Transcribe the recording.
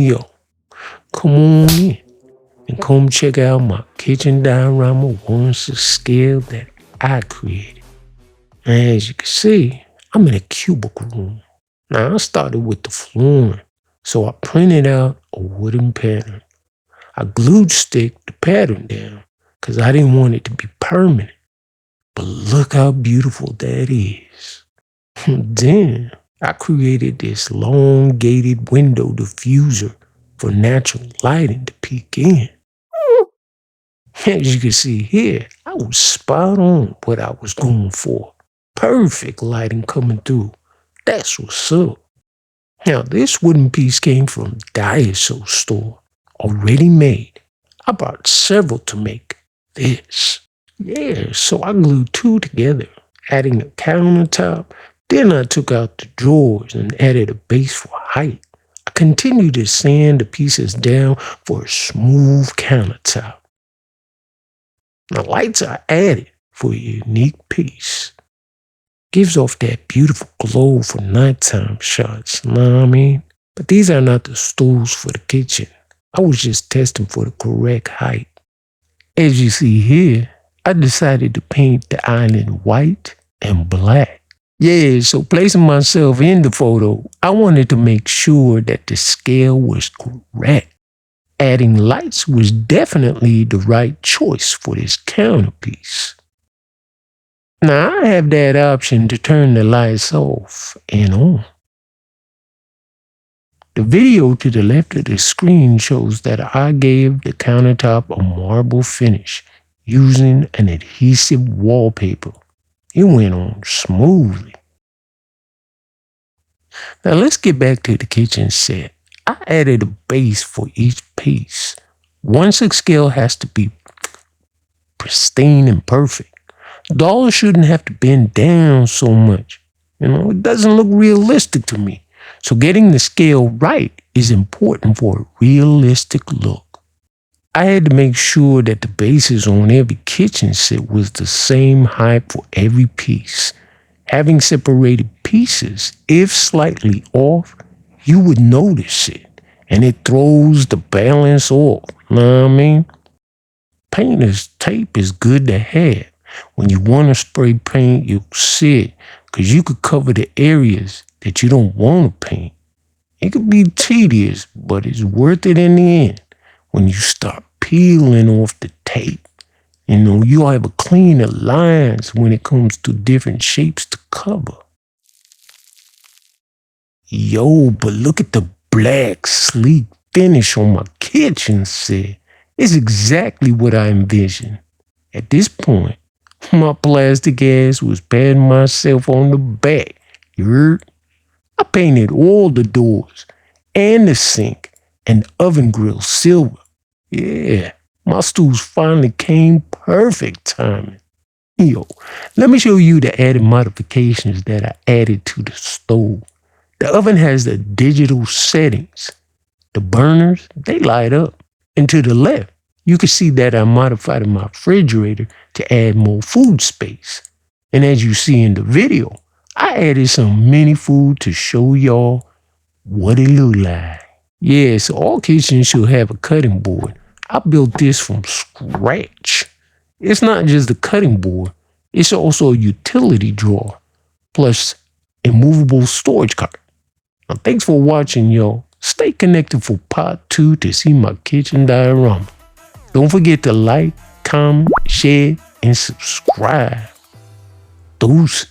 Yo, come on in and come check out my kitchen diorama once the scale that I created. And as you can see, I'm in a cubicle room. Now I started with the flooring, so I printed out a wooden pattern. I glued stick the pattern down because I didn't want it to be permanent. But look how beautiful that is. Then I created this elongated window diffuser for natural lighting to peek in. As you can see here, I was spot on what I was going for. Perfect lighting coming through. That's what's up. Now this wooden piece came from Daiso store, already made. I bought several to make this. Yeah, so I glued two together, adding a countertop. Then I took out the drawers and added a base for height. I continued to sand the pieces down for a smooth countertop. The lights are added for a unique piece. Gives off that beautiful glow for nighttime shots, know what I mean? But these are not the stools for the kitchen. I was just testing for the correct height. As you see here, I decided to paint the island white and black. Yeah, so placing myself in the photo, I wanted to make sure that the scale was correct. Adding lights was definitely the right choice for this counterpiece. Now I have that option to turn the lights off and on. The video to the left of the screen shows that I gave the countertop a marble finish using an adhesive wallpaper. It went on smoothly. Now let's get back to the kitchen set. I added a base for each piece. 1/6 scale has to be pristine and perfect. The dollar shouldn't have to bend down so much. It doesn't look realistic to me. So getting the scale right is important for a realistic look. I had to make sure that the bases on every kitchen set was the same height for every piece. Having separated pieces, if slightly off, you would notice it, and it throws the balance off, know what I mean? Painter's tape is good to have. When you want to spray paint, you'll see it, because you could cover the areas that you don't want to paint. It could be tedious, but it's worth it in the end. When you start peeling off the tape, you'll have a cleaner lines when it comes to different shapes to cover. Yo, but look at the black, sleek finish on my kitchen set. It's exactly what I envisioned. At this point, my plastic ass was patting myself on the back. You heard? I painted all the doors and the sink and oven grill silver. Yeah, my stools finally came perfect timing. Yo, let me show you the added modifications that I added to the stove. The oven has the digital settings. The burners, they light up. And to the left, you can see that I modified my refrigerator to add more food space. And as you see in the video, I added some mini food to show y'all what it looked like. Yeah, so all kitchens should have a cutting board. I built this from scratch. It's not just the cutting board, it's also a utility drawer, plus a movable storage cart. Now, thanks for watching, y'all. Stay connected for part 2 to see my kitchen diorama. Don't forget to like, comment, share, and subscribe. Deuces.